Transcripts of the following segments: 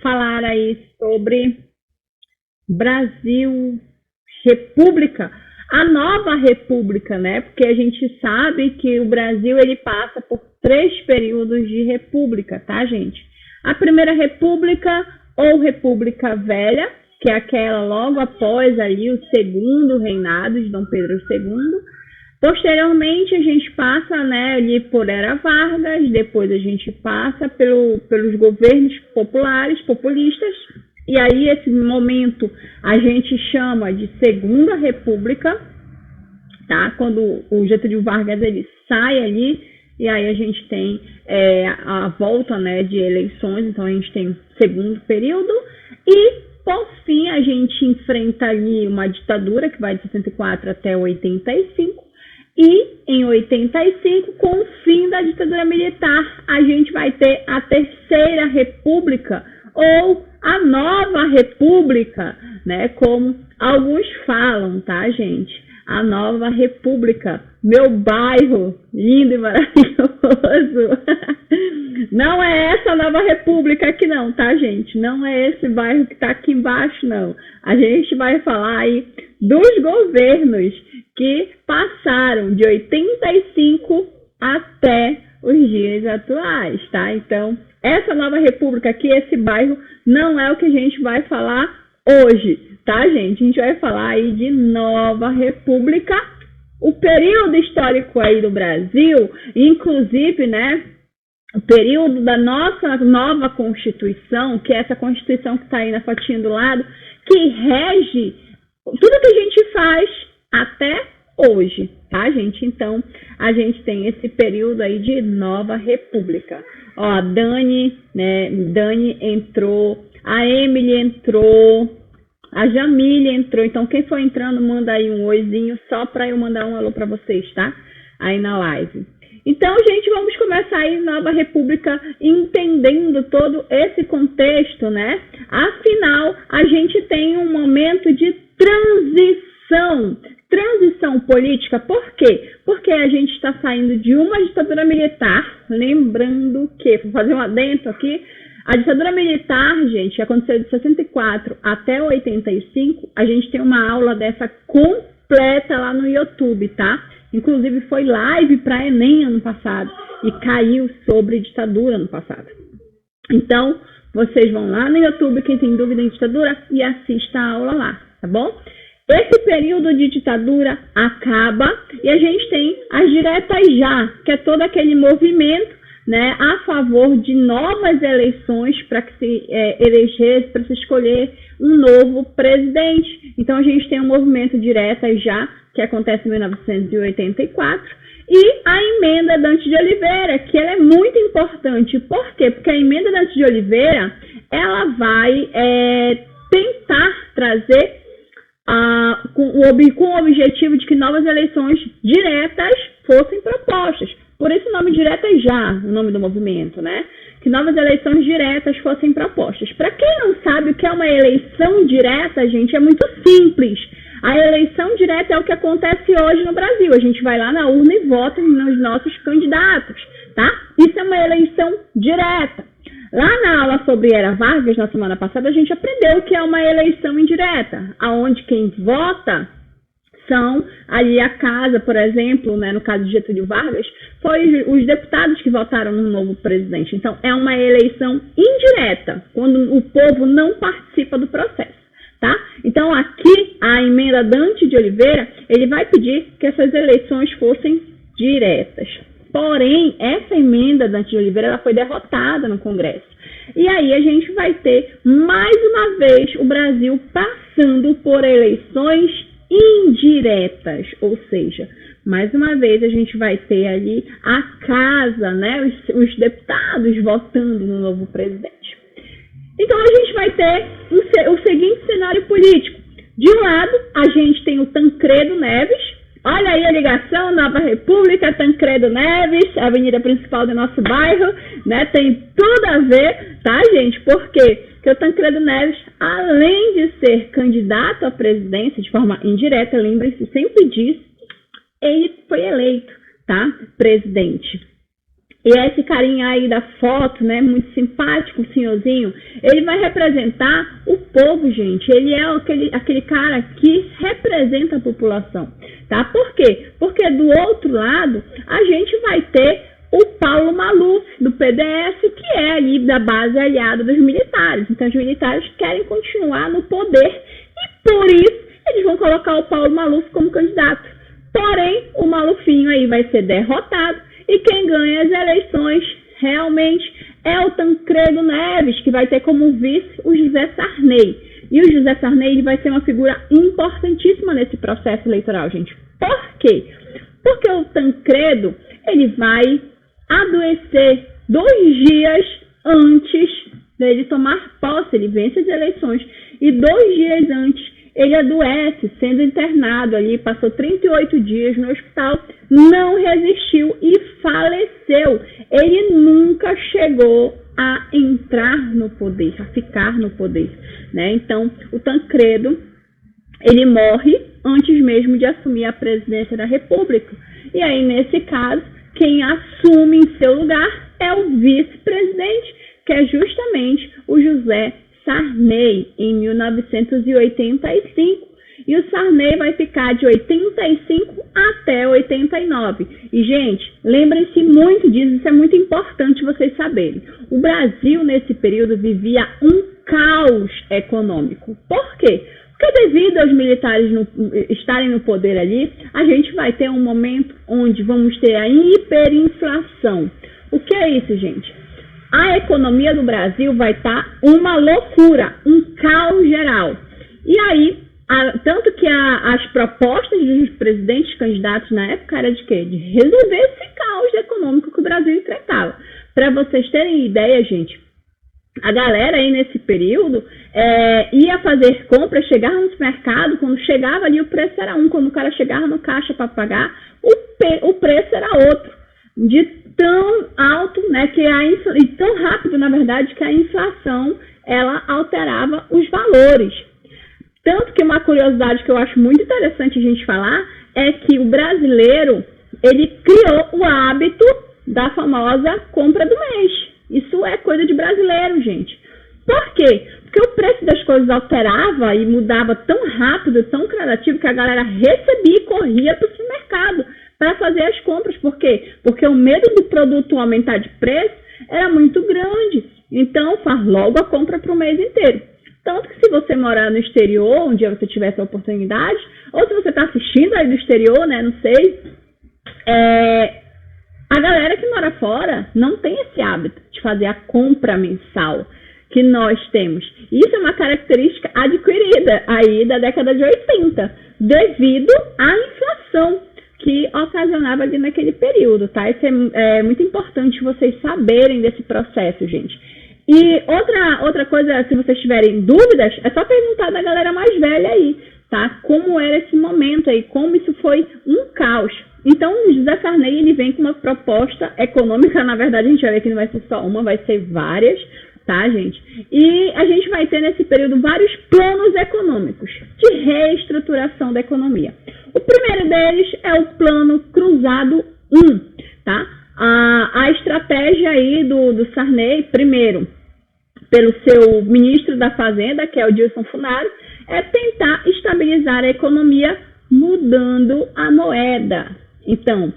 falar aí sobre Brasil, República, a nova República, né? Porque a gente sabe que o Brasil ele passa por 3 períodos de República, tá, gente? A primeira República ou República Velha, que é aquela logo após ali o segundo reinado de Dom Pedro II. Posteriormente, a gente passa, né, ali por Era Vargas, depois a gente passa pelos governos populares, populistas, e aí esse momento a gente chama de Segunda República, tá? Quando o Getúlio Vargas ele sai ali, e aí a gente tem a volta, né, de eleições, então a gente tem o segundo período, e por fim a gente enfrenta ali uma ditadura que vai de 64 até 85, e em 85, com o fim da ditadura militar, a gente vai ter a Terceira República, ou a Nova República, né, como alguns falam, tá, gente? A Nova República, meu bairro lindo e maravilhoso. Não é essa Nova República aqui não, tá, gente? Não é esse bairro que tá aqui embaixo, não. A gente vai falar aí dos governos que passaram de 85 até os dias atuais, tá? Então, essa Nova República aqui, esse bairro, não é o que a gente vai falar hoje, tá, gente? A gente vai falar aí de Nova República, o período histórico aí do Brasil, inclusive, né, o período da nossa nova Constituição, que é essa Constituição que está aí na fotinha do lado, que rege tudo que a gente faz até hoje, tá, gente? Então, a gente tem esse período aí de Nova República. Ó, a Dani entrou, a Emily entrou, a Jamília entrou. Então, quem for entrando, manda aí um oizinho só para eu mandar um alô para vocês, tá? Aí na live. Então, gente, vamos começar aí Nova República entendendo todo esse contexto, né? Afinal, a gente tem um momento de transição política. Por quê? Porque a gente está saindo de uma ditadura militar, lembrando que, vou fazer um adendo aqui, a ditadura militar, gente, que aconteceu de 64 até 85, a gente tem uma aula dessa completa lá no YouTube, tá? Inclusive foi live para Enem ano passado e caiu sobre ditadura ano passado. Então, vocês vão lá no YouTube, quem tem dúvida em ditadura, e assista a aula lá, tá bom? Esse período de ditadura acaba e a gente tem as diretas já, que é todo aquele movimento, né, a favor de novas eleições para que se elegesse, para se escolher um novo presidente. Então a gente tem um movimento diretas já, que acontece em 1984, e a emenda Dante de Oliveira, que ela é muito importante. Por quê? Porque a emenda Dante de Oliveira, ela vai tentar trazer com o objetivo de que novas eleições diretas fossem propostas. Por isso o nome Diretas Já, o nome do movimento, né? Que novas eleições diretas fossem propostas. Para quem não sabe o que é uma eleição direta, gente, é muito simples. A eleição direta é o que acontece hoje no Brasil. A gente vai lá na urna e vota nos nossos candidatos, tá? Isso é uma eleição direta. Lá na aula sobre Era Vargas, na semana passada, a gente aprendeu o que é uma eleição indireta, aonde quem vota são ali a casa, por exemplo, né, no caso de Getúlio Vargas, foi os deputados que votaram no novo presidente. Então, é uma eleição indireta, quando o povo não participa do processo, tá? Então, aqui, a emenda Dante de Oliveira, ele vai pedir que essas eleições fossem diretas. Porém, essa emenda Dante de Oliveira, ela foi derrotada no Congresso. E aí a gente vai ter, mais uma vez, o Brasil passando por eleições indiretas, ou seja, mais uma vez a gente vai ter ali a casa, né, os deputados votando no novo presidente. Então a gente vai ter o seguinte cenário político. De um lado, a gente tem o Tancredo Neves, olha aí a ligação, Nova República, Tancredo Neves, a avenida principal do nosso bairro, né, tem tudo a ver, tá, gente? Por quê? Porque o Tancredo Neves, além de ser candidato à presidência de forma indireta, lembre-se sempre disso, ele foi eleito, tá? Presidente. E esse carinha aí da foto, né, muito simpático, o senhorzinho, Ele vai representar o povo, gente. Ele é aquele cara que representa a população, tá? Por quê? Porque do outro lado, a gente vai ter o Paulo Maluf, do PDS, que é ali da base aliada dos militares. Então, os militares querem continuar no poder e, por isso, eles vão colocar o Paulo Maluf como candidato. Porém, o Malufinho aí vai ser derrotado e quem ganha as eleições realmente é o Tancredo Neves, que vai ter como vice o José Sarney. E o José Sarney ele vai ser uma figura importantíssima nesse processo eleitoral, gente. Por quê? Porque o Tancredo ele vai adoecer 2 dias antes dele tomar posse. Ele vence as eleições e 2 dias antes ele adoece, sendo internado ali, passou 38 dias no hospital, não resistiu e faleceu. Ele nunca chegou a entrar no poder, a ficar no poder, né? Então, o Tancredo, ele morre antes mesmo de assumir a presidência da República. E aí, nesse caso, quem assume em seu lugar é o vice-presidente, que é justamente o José Sarney, em 1985. E o Sarney vai ficar de 85 até 89. E, gente, lembrem-se muito disso, isso é muito importante vocês saberem. O Brasil, nesse período, vivia um caos econômico. Por quê? Porque devido aos militares estarem no poder ali, a gente vai ter um momento onde vamos ter a hiperinflação. O que é isso, gente? A economia do Brasil vai estar uma loucura, um caos geral. E aí, tanto que as propostas dos presidentes candidatos na época era de quê? De resolver esse caos econômico que o Brasil enfrentava. Para vocês terem ideia, gente, a galera aí nesse período ia fazer compras, chegava no supermercado, quando chegava ali o preço era um, quando o cara chegava no caixa para pagar, o preço era outro. De tão alto, né, e tão rápido, na verdade, que a inflação, ela alterava os valores. Tanto que uma curiosidade que eu acho muito interessante a gente falar é que o brasileiro, ele criou o hábito da famosa compra do mês. Isso é coisa de brasileiro, gente. Por quê? Porque o preço das coisas alterava e mudava tão rápido, tão gradativo, que a galera recebia e corria para o supermercado para fazer as compras. Por quê? Porque o medo do produto aumentar de preço era muito grande. Então, faz logo a compra para o mês inteiro. Tanto que se você morar no exterior, um dia você tiver essa oportunidade, ou se você está assistindo aí do exterior, né, não sei, a galera que mora fora não tem esse hábito de fazer a compra mensal que nós temos. Isso é uma característica adquirida aí da década de 80, devido à inflação que ocasionava ali naquele período, tá? Isso é muito importante vocês saberem desse processo, gente. E outra coisa, se vocês tiverem dúvidas, é só perguntar da galera mais velha aí, tá? Como era esse momento aí, como isso foi um caos. Então, o José Sarney, ele vem com uma proposta econômica, na verdade, a gente vai ver que não vai ser só uma, vai ser várias, tá, gente? E a gente vai ter nesse período vários planos econômicos de reestruturação da economia. O primeiro deles é o Plano Cruzado 1, tá? A estratégia aí do Sarney, primeiro, pelo seu ministro da Fazenda, que é o Dilson Funari, é tentar estabilizar a economia mudando a moeda. Então,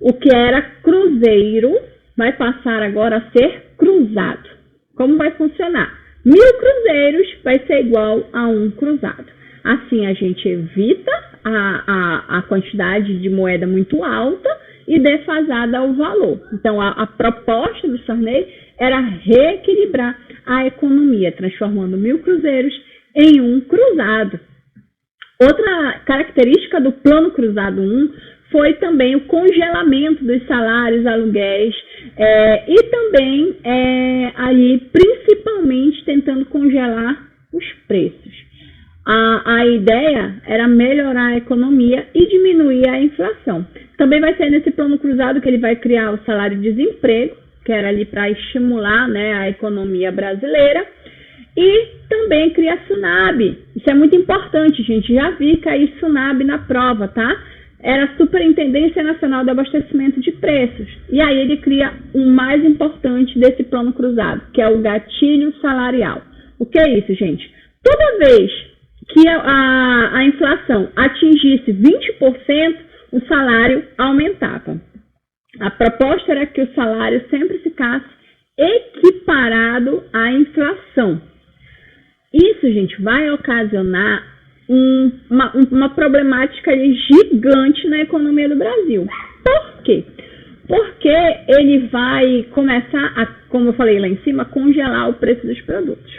o que era cruzeiro vai passar agora a ser cruzado. Como vai funcionar? 1.000 cruzeiros vai ser igual a 1 cruzado. Assim, a gente evita a quantidade de moeda muito alta e defasada ao valor. Então, a proposta do Sarney era reequilibrar a economia, transformando 1.000 cruzeiros em 1 cruzado. Outra característica do Plano Cruzado 1 foi também o congelamento dos salários, aluguéis, e também ali, principalmente, tentando congelar os preços. A ideia era melhorar a economia e diminuir a inflação. Também vai ser nesse plano cruzado que ele vai criar o salário-desemprego, que era ali para estimular, né, a economia brasileira, e também cria a SUNAB. Isso é muito importante, gente. Já vi cair SUNAB na prova, tá? era a Superintendência Nacional de Abastecimento de Preços. E aí ele cria o mais importante desse plano cruzado, que é o gatilho salarial. O que é isso, gente? Toda vez que a inflação atingisse 20%, o salário aumentava. A proposta era que o salário sempre ficasse equiparado à inflação. Isso, gente, vai ocasionar uma problemática gigante na economia do Brasil. Por quê? Porque ele vai começar a, como eu falei lá em cima, congelar o preço dos produtos.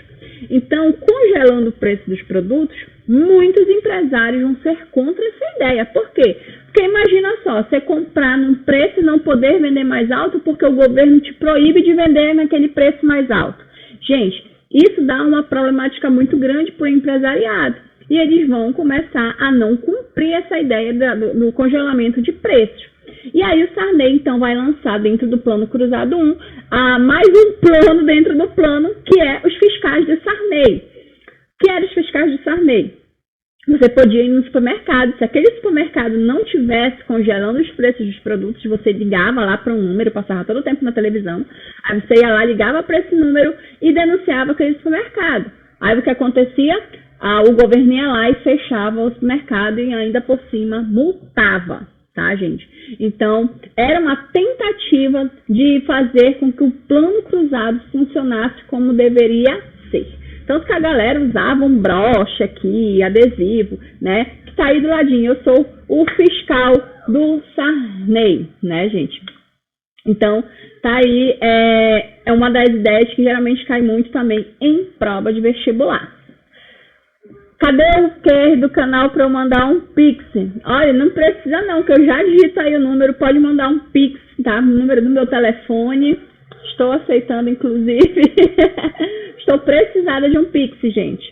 Então, congelando o preço dos produtos, muitos empresários vão ser contra essa ideia. Por quê? Porque imagina só, você comprar num preço e não poder vender mais alto porque o governo te proíbe de vender naquele preço mais alto. Gente, isso dá uma problemática muito grande para o empresariado. E eles vão começar a não cumprir essa ideia do congelamento de preços. E aí o Sarney, então, vai lançar dentro do Plano Cruzado 1, mais um plano dentro do plano, que é os fiscais de Sarney. O que eram os fiscais de Sarney? Você podia ir no supermercado, se aquele supermercado não tivesse congelando os preços dos produtos, você ligava lá para um número, passava todo o tempo na televisão, aí você ia lá, ligava para esse número e denunciava aquele supermercado. Aí o que acontecia? O governo ia lá e fechava o supermercado e ainda por cima multava, tá, gente? Então, era uma tentativa de fazer com que o plano cruzado funcionasse como deveria ser. Tanto que a galera usava um broche aqui, adesivo, né? Que tá aí do ladinho. Eu sou o fiscal do Sarney, né, gente? Então, tá aí, é uma das ideias que geralmente cai muito também em prova de vestibular. Cadê o QR do canal para eu mandar um Pix? Olha, não precisa não, que eu já digito aí o número, pode mandar um Pix, tá? O número do meu telefone, estou aceitando inclusive. Estou precisada de um Pix, gente.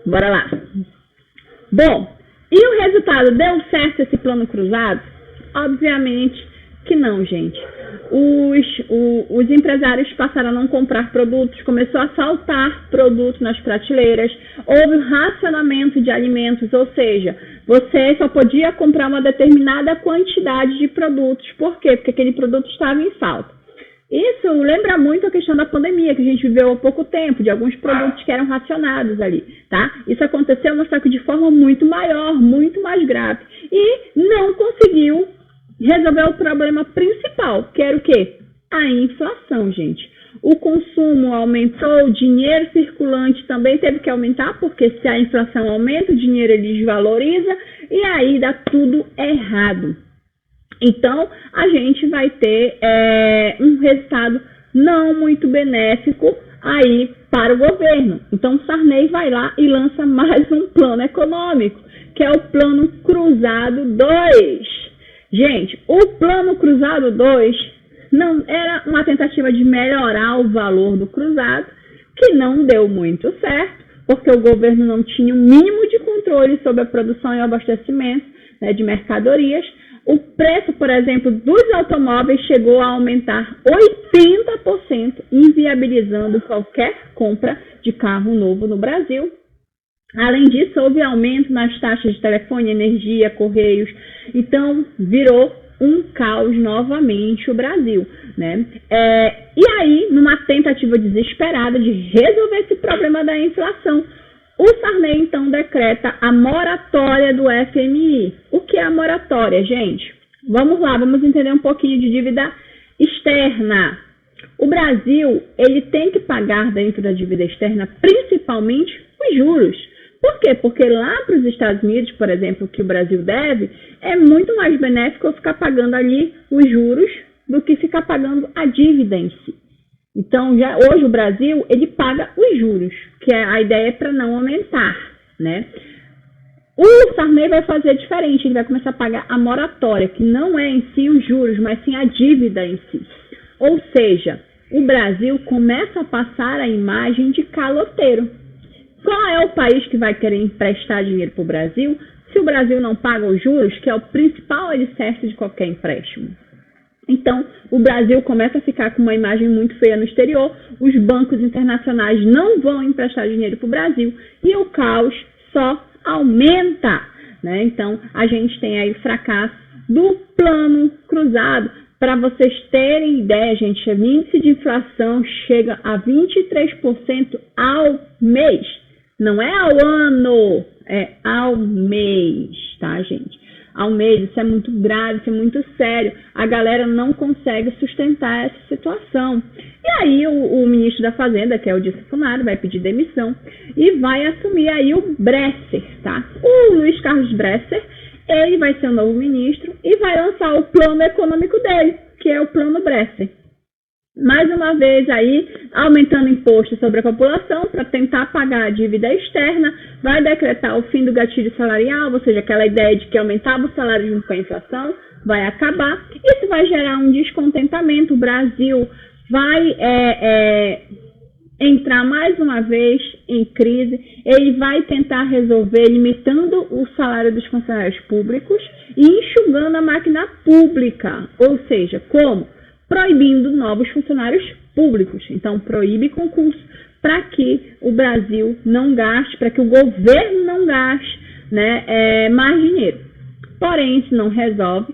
Bora lá. Bom, e o resultado? Deu certo esse plano cruzado? Obviamente que não, gente. Os empresários passaram a não comprar produtos, começou a faltar produtos nas prateleiras, houve um racionamento de alimentos, ou seja, você só podia comprar uma determinada quantidade de produtos. Por quê? Porque aquele produto estava em falta. Isso lembra muito a questão da pandemia, que a gente viveu há pouco tempo, de alguns produtos que eram racionados ali, tá? Isso aconteceu, mas só que de forma muito maior, muito mais grave. E não conseguiu resolver o problema principal, que era o quê? A inflação, gente. O consumo aumentou, o dinheiro circulante também teve que aumentar, porque se a inflação aumenta, o dinheiro ele desvaloriza e aí dá tudo errado. Então, a gente vai ter um resultado não muito benéfico aí para o governo. Então, o Sarney vai lá e lança mais um plano econômico, que é o Plano Cruzado 2. Gente, o Plano Cruzado 2 não era uma tentativa de melhorar o valor do cruzado, que não deu muito certo, porque o governo não tinha o mínimo de controle sobre a produção e o abastecimento, né, de mercadorias. O preço, por exemplo, dos automóveis chegou a aumentar 80%, inviabilizando qualquer compra de carro novo no Brasil. Além disso, houve aumento nas taxas de telefone, energia, correios. Então, virou um caos novamente o Brasil, né? E aí, numa tentativa desesperada de resolver esse problema da inflação, o Sarney, então, decreta a moratória do FMI. O que é a moratória, gente? Vamos lá, vamos entender um pouquinho de dívida externa. O Brasil, ele tem que pagar dentro da dívida externa, principalmente, os juros. Por quê? Porque lá para os Estados Unidos, por exemplo, que o Brasil deve, é muito mais benéfico eu ficar pagando ali os juros do que ficar pagando a dívida em si. Então, hoje o Brasil, ele paga os juros, que a ideia é para não aumentar, né? O Sarney vai fazer diferente, ele vai começar a pagar a moratória, que não é em si os juros, mas sim a dívida em si. Ou seja, o Brasil começa a passar a imagem de caloteiro. Qual é o país que vai querer emprestar dinheiro para o Brasil se o Brasil não paga os juros, que é o principal alicerce de qualquer empréstimo? Então, o Brasil começa a ficar com uma imagem muito feia no exterior, os bancos internacionais não vão emprestar dinheiro para o Brasil e o caos só aumenta. né? Então, a gente tem aí o fracasso do plano cruzado. Para vocês terem ideia, gente, o índice de inflação chega a 23% ao mês. Não é ao ano, é ao mês, tá, gente? Ao mês, isso é muito grave, isso é muito sério. A galera não consegue sustentar essa situação. E aí o ministro da Fazenda, que é o Dilson Funari, vai pedir demissão e vai assumir aí o Bresser, tá? O Luiz Carlos Bresser, ele vai ser o novo ministro e vai lançar o plano econômico dele, que é o plano Bresser. Mais uma vez aí, aumentando imposto sobre a população para tentar pagar a dívida externa, vai decretar o fim do gatilho salarial, ou seja, aquela ideia de que aumentava o salário junto com a inflação, vai acabar. Isso vai gerar um descontentamento. O Brasil vai entrar mais uma vez em crise. Ele vai tentar resolver limitando o salário dos funcionários públicos e enxugando a máquina pública, ou seja, como? Proibindo novos funcionários públicos. Então, proíbe concurso para que o Brasil não gaste, para que o governo não gaste, né, mais dinheiro. Porém, isso não resolve.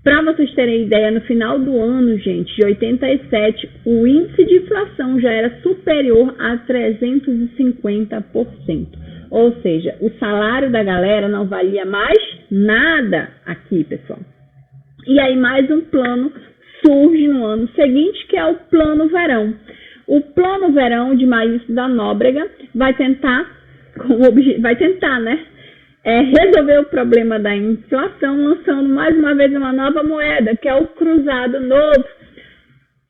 Para vocês terem ideia, no final do ano, gente, de 87, o índice de inflação já era superior a 350%. Ou seja, o salário da galera não valia mais nada aqui, pessoal. E aí, mais um plano surge no ano seguinte, que é o Plano Verão. O Plano Verão de Maílson da Nóbrega vai tentar, né, resolver o problema da inflação, lançando mais uma vez uma nova moeda, que é o Cruzado Novo.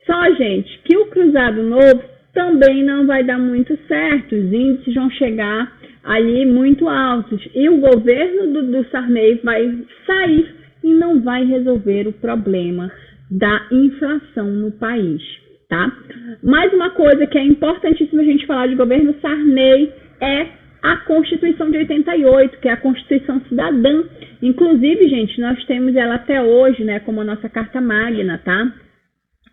Só, gente, que o Cruzado Novo também não vai dar muito certo, os índices vão chegar ali muito altos, e o governo do Sarney vai sair e não vai resolver o problema da inflação no país, tá? Mais uma coisa que é importantíssima a gente falar de governo Sarney é a Constituição de 88, que é a Constituição Cidadã. Inclusive, gente, nós temos ela até hoje, né, como a nossa Carta Magna, tá?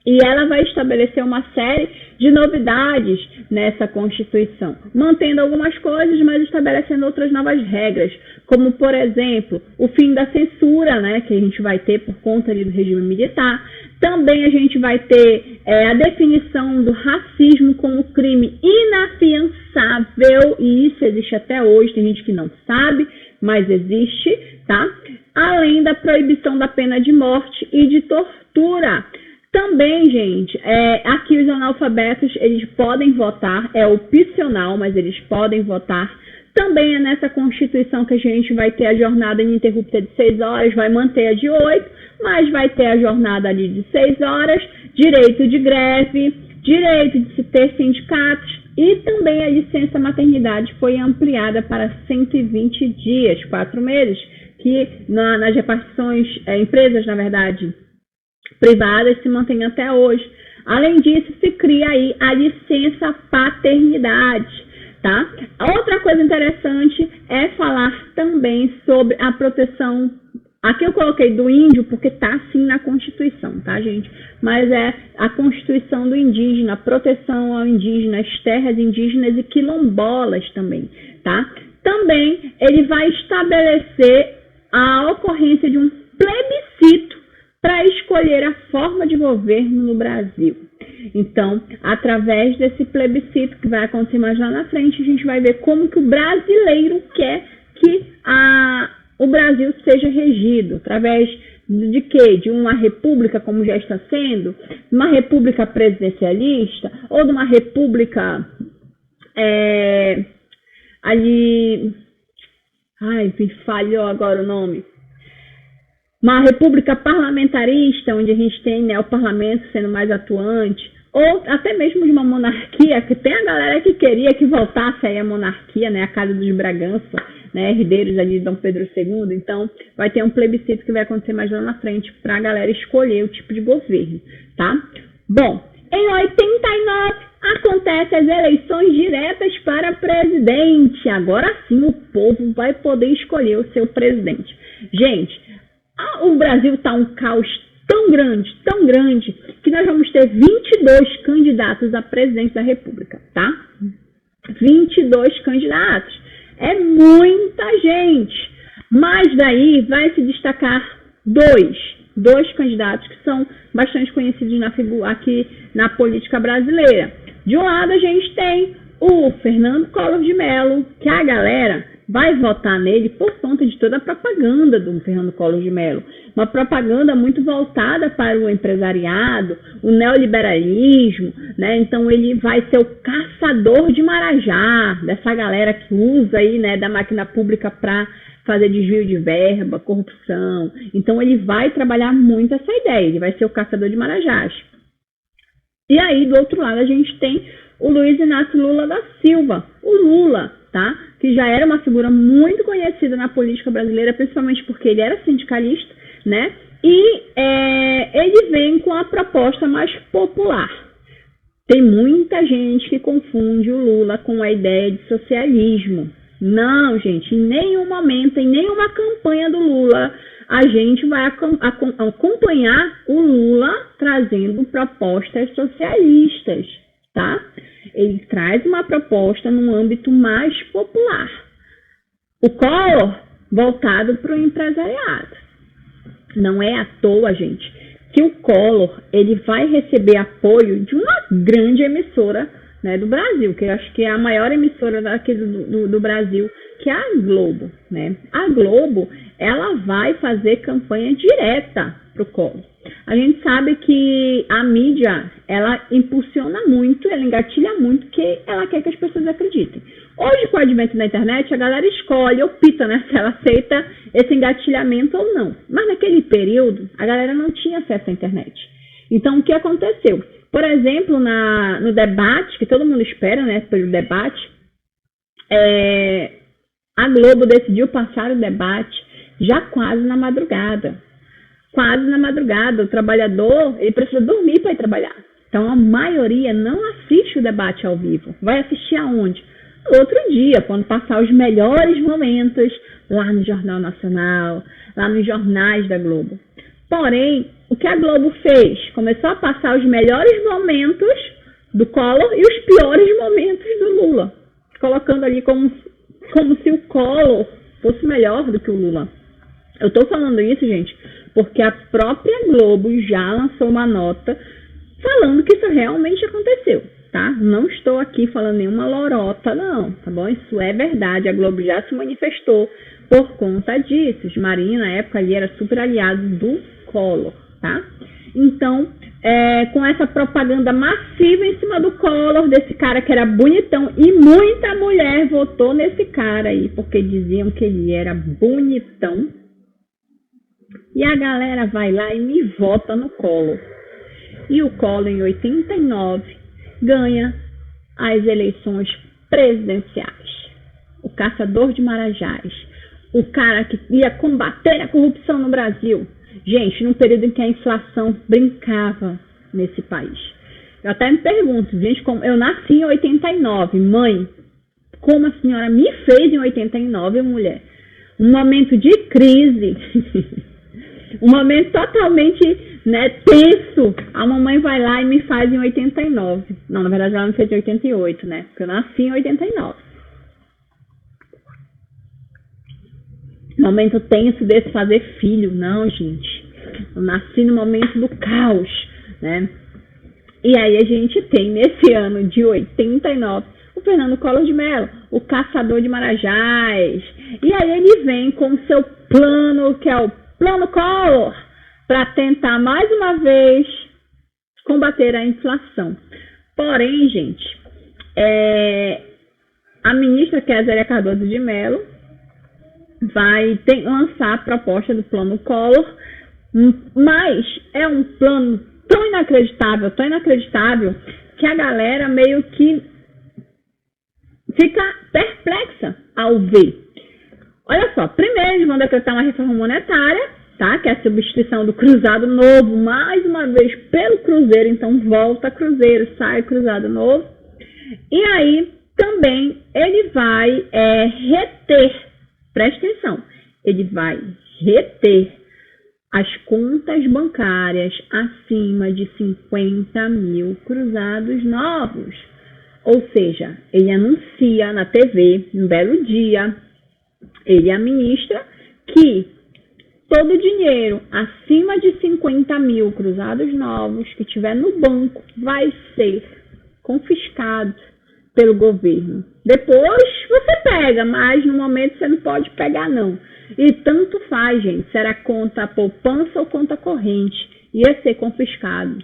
E ela vai estabelecer uma série de novidades nessa Constituição, mantendo algumas coisas, mas estabelecendo outras novas regras, como, por exemplo, o fim da censura, né, que a gente vai ter por conta ali do regime militar. Também a gente vai ter a definição do racismo como crime inafiançável, e isso existe até hoje, tem gente que não sabe, mas existe, tá? Além da proibição da pena de morte e de tortura. Também, gente, aqui os analfabetos, eles podem votar, é opcional, mas eles podem votar. Também é nessa Constituição que a gente vai ter a jornada ininterrupta de 6 horas, vai manter a de 8, mas vai ter a jornada ali de 6 horas, direito de greve, direito de se ter sindicatos, e também a licença maternidade foi ampliada para 120 dias, 4 meses, que nas repartições, empresas, na verdade, privadas se mantém até hoje. Além disso, se cria aí a licença paternidade, tá? Outra coisa interessante é falar também sobre a proteção. Aqui eu coloquei do índio porque tá assim na Constituição, tá, gente? Mas é a Constituição do indígena, a proteção ao indígena, as terras indígenas e quilombolas também, tá? Também ele vai estabelecer a ocorrência de um plebiscito para escolher a forma de governo no Brasil. Então, através desse plebiscito que vai acontecer mais lá na frente, a gente vai ver como que o brasileiro quer que o Brasil seja regido. Através de quê? De uma república, como já está sendo, uma república presidencialista, ou de uma república ali... Ai, me falhou agora o nome. Uma república parlamentarista, onde a gente tem, né, o parlamento sendo mais atuante, ou até mesmo de uma monarquia, que tem a galera que queria que voltasse aí a monarquia, né, a Casa dos Bragança, né, herdeiros ali de Dom Pedro II. Então, vai ter um plebiscito que vai acontecer mais lá na frente para a galera escolher o tipo de governo, tá? Bom, em 89 acontecem as eleições diretas para presidente. Agora sim o povo vai poder escolher o seu presidente. Gente, o Brasil está um caos tão grande, que nós vamos ter 22 candidatos a presidente da República, tá? 22 candidatos. É muita gente. Mas daí vai se destacar dois candidatos que são bastante conhecidos aqui na política brasileira. De um lado, a gente tem o Fernando Collor de Mello, que a galera vai votar nele por conta de toda a propaganda do Fernando Collor de Mello. Uma propaganda muito voltada para o empresariado, o neoliberalismo, né? Então ele vai ser o caçador de Marajá, dessa galera que usa aí, né, da máquina pública para fazer desvio de verba, corrupção. Então ele vai trabalhar muito essa ideia, ele vai ser o caçador de Marajás. E aí, do outro lado, a gente tem o Luiz Inácio Lula da Silva, o Lula, tá? Que já era uma figura muito conhecida na política brasileira, principalmente porque ele era sindicalista, né? E ele vem com a proposta mais popular. Tem muita gente que confunde o Lula com a ideia de socialismo. Não, gente, em nenhum momento, em nenhuma campanha do Lula, a gente vai acompanhar o Lula trazendo propostas socialistas, tá? Ele traz uma proposta num âmbito mais popular. O Collor, voltado para o empresariado. Não é à toa, gente, que o Collor ele vai receber apoio de uma grande emissora, né, do Brasil, que eu acho que é a maior emissora daqui do Brasil, que é a Globo, né? A Globo, ela vai fazer campanha direta pro Collor. A gente sabe que a mídia, ela impulsiona muito, ela engatilha muito, que ela quer que as pessoas acreditem. Hoje, com o advento da internet, a galera escolhe, opta, né, se ela aceita esse engatilhamento ou não. Mas naquele período, a galera não tinha acesso à internet. Então, o que aconteceu? Por exemplo, no debate, que todo mundo espera, né, pelo debate, a Globo decidiu passar o debate já quase na madrugada. Quase na madrugada. O trabalhador, ele precisa dormir para ir trabalhar. Então, a maioria não assiste o debate ao vivo. Vai assistir aonde? No outro dia, quando passar os melhores momentos, lá no Jornal Nacional, lá nos jornais da Globo. Porém, o que a Globo fez? Começou a passar os melhores momentos do Collor e os piores momentos do Lula. Colocando ali como se o Collor fosse melhor do que o Lula. Eu estou falando isso, gente, porque a própria Globo já lançou uma nota falando que isso realmente aconteceu, tá? Não estou aqui falando nenhuma lorota, não, tá bom? Isso é verdade, a Globo já se manifestou por conta disso. Os Marinho, na época, ali era super aliado do Collor, tá? Então, com essa propaganda massiva em cima do Collor, desse cara que era bonitão, e muita mulher votou nesse cara aí, porque diziam que ele era bonitão, e a galera vai lá e me vota no Collor. E o Collor, em 89, ganha as eleições presidenciais. O caçador de Marajás, o cara que ia combater a corrupção no Brasil. Gente, num período em que a inflação brincava nesse país. Eu até me pergunto, gente, como eu nasci em 89, mãe, como a senhora me fez em 89, mulher? Um momento de crise, um momento totalmente, né, tenso. A mamãe vai lá e me faz em 89. Não, na verdade ela me fez em 88, né? Porque eu nasci em 89. Momento tenso desse fazer filho. Não, gente. Eu nasci no momento do caos, né? E aí a gente tem, nesse ano de 89, o Fernando Collor de Mello, o caçador de Marajás. E aí ele vem com o seu plano, que é o Plano Collor, para tentar mais uma vez combater a inflação. Porém, gente, a ministra, que é a Zélia Cardoso de Mello, vai lançar a proposta do Plano Collor, mas é um plano tão inacreditável, que a galera meio que fica perplexa ao ver. Olha só, primeiro eles vão decretar uma reforma monetária, tá? Que é a substituição do cruzado novo, mais uma vez, pelo cruzeiro. Então, volta cruzeiro, sai cruzado novo. E aí, também, ele vai reter, presta atenção, ele vai reter as contas bancárias acima de 50 mil cruzados novos. Ou seja, ele anuncia na TV, um belo dia, ele e a ministra, que todo dinheiro acima de 50 mil cruzados novos que tiver no banco vai ser confiscado pelo governo. Depois você pega, mas no momento você não pode pegar não. E tanto faz, gente, se era conta poupança ou conta corrente, ia ser confiscado.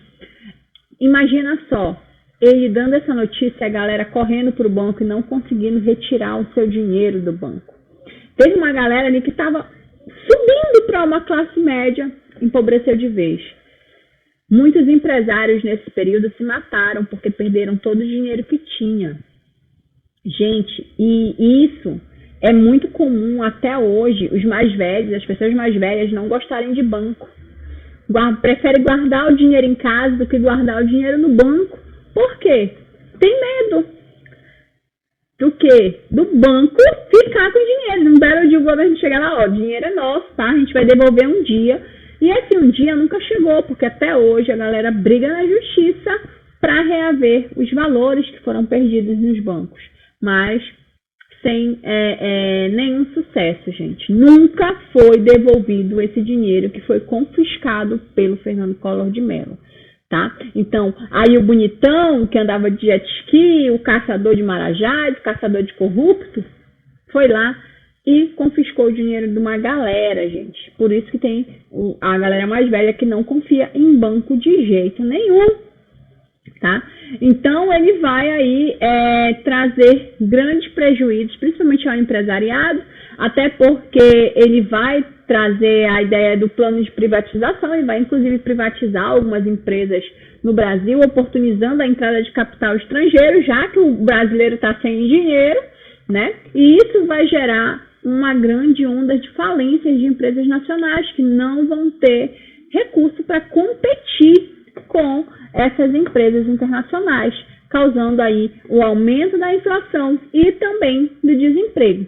Imagina só, ele dando essa notícia, a galera correndo para o banco e não conseguindo retirar o seu dinheiro do banco. Teve uma galera ali que estava subindo para uma classe média, empobreceu de vez. Muitos empresários nesse período se mataram porque perderam todo o dinheiro que tinha. Gente, e isso é muito comum até hoje, os mais velhos, as pessoas mais velhas não gostarem de banco. Prefere guardar o dinheiro em casa do que guardar o dinheiro no banco. Por quê? Tem medo. Do quê? Do banco ficar com o dinheiro. Não belo dia o governo chegar lá, ó, o dinheiro é nosso, tá? A gente vai devolver um dia. E esse um dia nunca chegou, porque até hoje a galera briga na justiça para reaver os valores que foram perdidos nos bancos. Mas sem nenhum sucesso, gente. Nunca foi devolvido esse dinheiro que foi confiscado pelo Fernando Collor de Mello, tá? Então, aí o bonitão que andava de jet ski, o caçador de marajás, o caçador de corrupto, foi lá e confiscou o dinheiro de uma galera, gente. Por isso que tem a galera mais velha que não confia em banco de jeito nenhum, tá? Então, ele vai aí trazer grandes prejuízos, principalmente ao empresariado, até porque ele vai trazer a ideia do plano de privatização, ele vai inclusive privatizar algumas empresas no Brasil, oportunizando a entrada de capital estrangeiro, já que o brasileiro está sem dinheiro, né? E isso vai gerar uma grande onda de falências de empresas nacionais que não vão ter recurso para competir com essas empresas internacionais, causando aí o aumento da inflação e também do desemprego.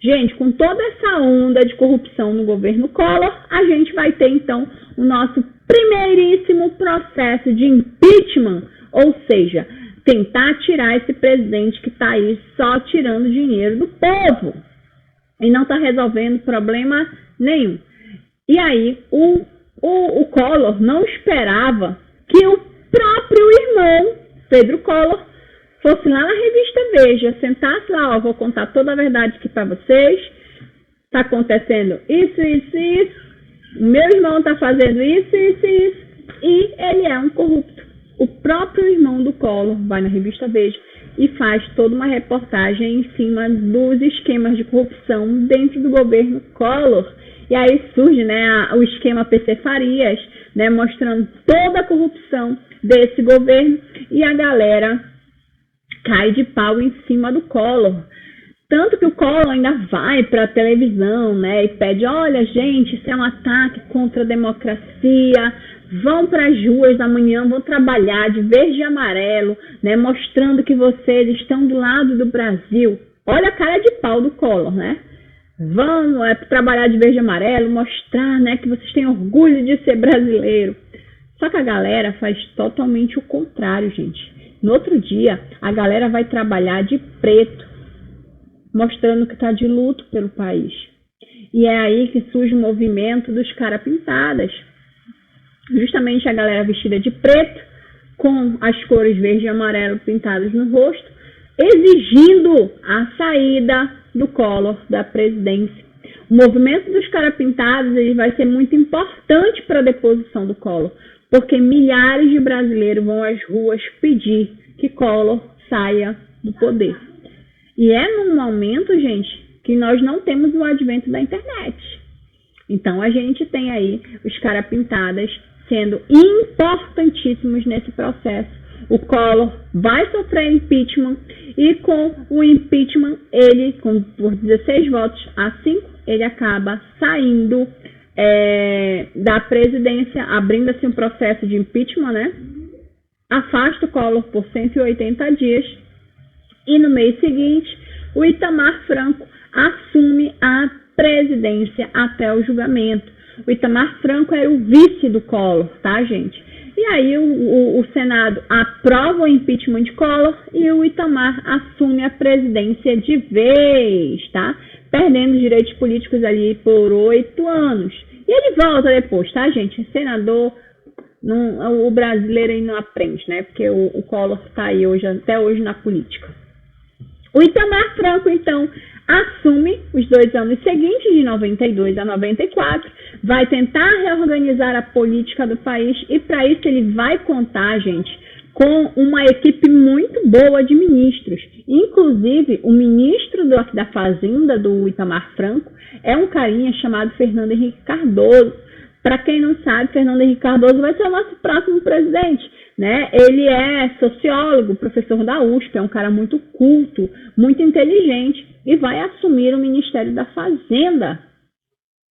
Gente, com toda essa onda de corrupção no governo Collor, a gente vai ter então o nosso primeiríssimo processo de impeachment, ou seja, tentar tirar esse presidente que está aí só tirando dinheiro do povo e não está resolvendo problema nenhum. E aí, o Collor não esperava que o próprio irmão, Pedro Collor, fosse lá na revista Veja, sentasse lá, ó, vou contar toda a verdade aqui para vocês, tá acontecendo isso, isso, isso, o meu irmão tá fazendo isso, isso, isso, e ele é um corrupto. O próprio irmão do Collor vai na revista Veja e faz toda uma reportagem em cima dos esquemas de corrupção dentro do governo Collor. E aí surge, né, o esquema PC Farias, né, mostrando toda a corrupção desse governo, e a galera cai de pau em cima do Collor. Tanto que o Collor ainda vai para a televisão, né, e pede, olha, gente, isso é um ataque contra a democracia, vão para as ruas amanhã, vão trabalhar de verde e amarelo, né, mostrando que vocês estão do lado do Brasil. Olha a cara de pau do Collor, né? Vão trabalhar de verde e amarelo, mostrar, né, que vocês têm orgulho de ser brasileiro. Só que a galera faz totalmente o contrário, gente. No outro dia, a galera vai trabalhar de preto, mostrando que está de luto pelo país. E é aí que surge o movimento dos caras pintadas. Justamente a galera vestida de preto, com as cores verde e amarelo pintadas no rosto, exigindo a saída do Collor da presidência. O movimento dos caras pintados ele vai ser muito importante para a deposição do Collor, porque milhares de brasileiros vão às ruas pedir que Collor saia do poder. E é num momento, gente, que nós não temos o advento da internet. Então a gente tem aí os caras pintadas sendo importantíssimos nesse processo. O Collor vai sofrer impeachment e com o impeachment, ele, por 16 votos a 5, ele acaba saindo da presidência, abrindo assim um processo de impeachment, né? Afasta o Collor por 180 dias e no mês seguinte, o Itamar Franco assume a presidência até o julgamento. O Itamar Franco era o vice do Collor, tá, gente? E aí o Senado aprova o impeachment de Collor e o Itamar assume a presidência de vez, tá? perdendo direitos políticos ali por 8 anos. E ele volta depois, tá, gente? Senador, o brasileiro aí não aprende, né? Porque o Collor está aí até hoje na política. O Itamar Franco, então, assume os 2 anos seguintes, de 92 a 94, vai tentar reorganizar a política do país e, para isso, ele vai contar, gente, com uma equipe muito boa de ministros. Inclusive, o ministro da Fazenda do Itamar Franco é um carinha chamado Fernando Henrique Cardoso. Para quem não sabe, Fernando Henrique Cardoso vai ser o nosso próximo presidente, né? Ele é sociólogo, professor da USP, é um cara muito culto, muito inteligente e vai assumir o Ministério da Fazenda.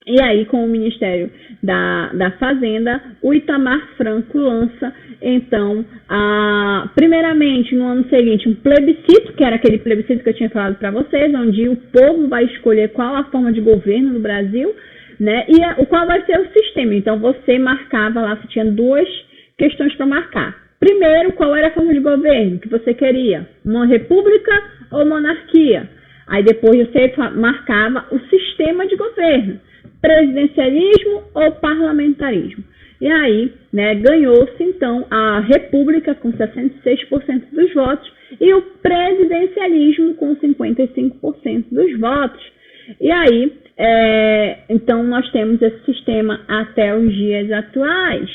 E aí, com o Ministério da Fazenda, o Itamar Franco lança, então, primeiramente, no ano seguinte, um plebiscito, que era aquele plebiscito que eu tinha falado para vocês, onde o povo vai escolher qual a forma de governo no Brasil, né? E qual vai ser o sistema. Então, você marcava lá, você tinha 2 questões para marcar. Primeiro, qual era a forma de governo que você queria? Uma república ou monarquia? Aí depois você marcava o sistema de governo, presidencialismo ou parlamentarismo. E aí, né, ganhou-se então a república com 66% dos votos e o presidencialismo com 55% dos votos. E aí, então nós temos esse sistema até os dias atuais.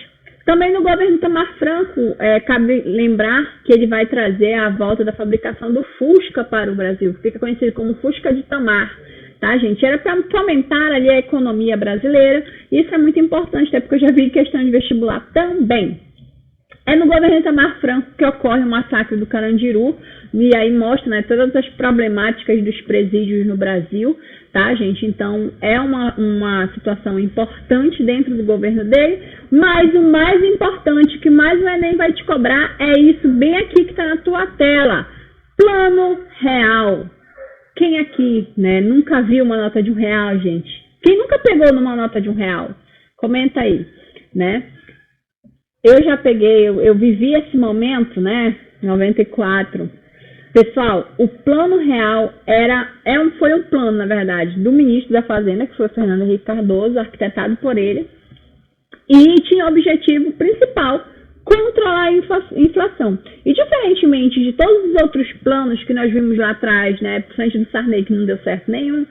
Também no governo Itamar Franco, cabe lembrar que ele vai trazer a volta da fabricação do Fusca para o Brasil, fica conhecido como Fusca de Itamar, tá, gente? Era para fomentar ali a economia brasileira, e isso é muito importante, até porque eu já vi questão de vestibular também. É no governo Itamar Franco que ocorre o massacre do Carandiru, e aí mostra, né, todas as problemáticas dos presídios no Brasil, tá, gente? Então, é uma situação importante dentro do governo dele, mas o mais importante, que mais o Enem vai te cobrar, é isso bem aqui que está na tua tela. Plano Real. Quem aqui, né, nunca viu uma nota de R$1, gente? Quem nunca pegou numa nota de R$1? Comenta aí, né? Eu já peguei, eu vivi esse momento, né, em 94. Pessoal, o Plano Real foi um plano, na verdade, do ministro da Fazenda, que foi o Fernando Henrique Cardoso, arquitetado por ele, e tinha o objetivo principal controlar a inflação. E diferentemente de todos os outros planos que nós vimos lá atrás, né, principalmente do Sarney, que não deu certo nenhum,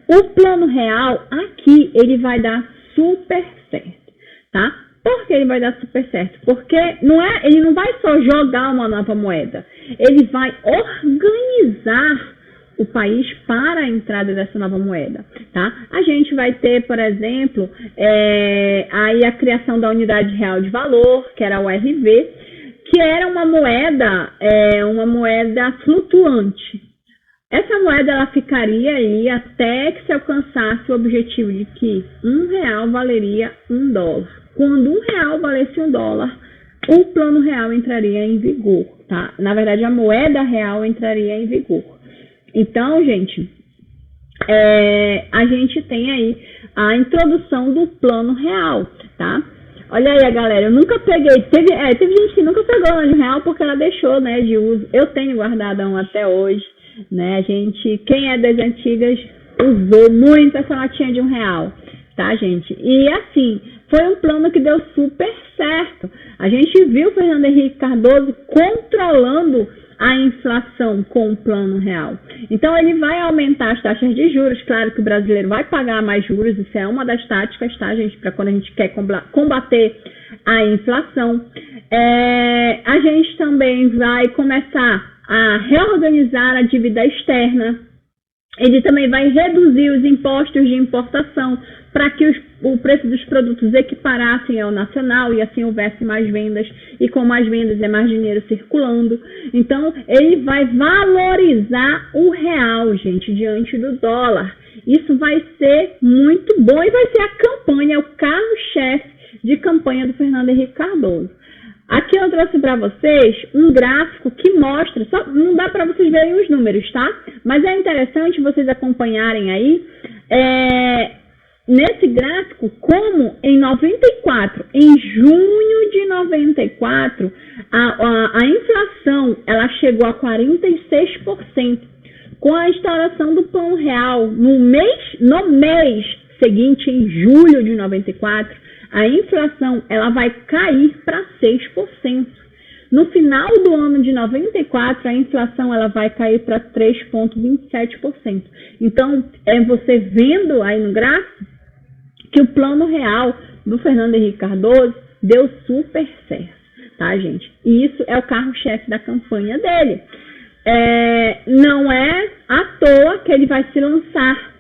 o Plano Real, aqui, ele vai dar super certo, tá? Por que ele vai dar super certo? Porque ele não vai só jogar uma nova moeda, ele vai organizar o país para a entrada dessa nova moeda, tá? A gente vai ter, por exemplo, aí a criação da Unidade Real de Valor, que era a URV, que era uma moeda flutuante. Essa moeda ela ficaria aí até que se alcançasse o objetivo de que R$1 valeria $1. Quando R$1 valesse $1, o Plano Real entraria em vigor, tá? Na verdade, a moeda real entraria em vigor. Então, gente, a gente tem aí a introdução do Plano Real, tá? Olha aí, galera, eu nunca peguei, teve gente que nunca pegou no real porque ela deixou, né, de uso. Eu tenho guardado um até hoje, né, quem é das antigas usou muito essa notinha de R$1, tá, gente? E assim, foi um plano que deu super certo. A gente viu o Fernando Henrique Cardoso controlando a inflação com o Plano Real. Então, ele vai aumentar as taxas de juros. Claro que o brasileiro vai pagar mais juros, isso é uma das táticas, tá, gente? Para quando a gente quer combater a inflação. A gente também vai começar a reorganizar a dívida externa. Ele também vai reduzir os impostos de importação para que o preço dos produtos equiparassem ao nacional e assim houvesse mais vendas, e com mais vendas é mais dinheiro circulando. Então, ele vai valorizar o real, gente, diante do dólar. Isso vai ser muito bom e vai ser a campanha, o carro-chefe de campanha do Fernando Henrique Cardoso. Aqui eu trouxe para vocês um gráfico que mostra, só não dá para vocês verem os números, tá? Mas é interessante vocês acompanharem aí, nesse gráfico, como em 94, em junho de 94, a inflação ela chegou a 46%. Com a instauração do Plano Real no mês seguinte, em julho de 94, a inflação ela vai cair para 6%. No final do ano de 94, a inflação ela vai cair para 3,27%. Então, você vendo aí no gráfico que o Plano Real do Fernando Henrique Cardoso deu super certo, tá, gente? E isso é o carro-chefe da campanha dele. Não é à toa que ele vai se lançar